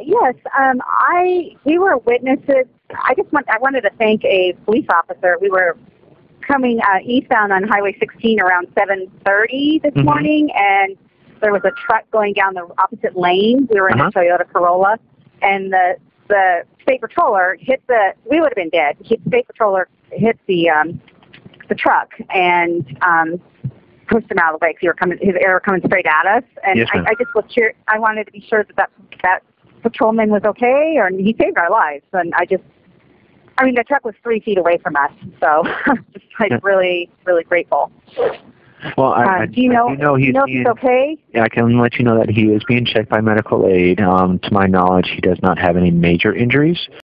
Yes, we were witnesses. I wanted to thank a police officer. We were coming eastbound on Highway 16 around 7:30 this morning, and there was a truck going down the opposite lane. We were in a Toyota Corolla, and the state patroller hit we would have been dead. The state patroller hit the truck and pushed him out of the way because they were coming straight at us. And yes, I just was curious. I wanted to be sure that patrolman was okay, and he saved our lives. And the truck was 3 feet away from us, so just really, really grateful. Well, do you know if he's okay? Yeah, I can let you know that he is being checked by medical aid. To my knowledge, he does not have any major injuries.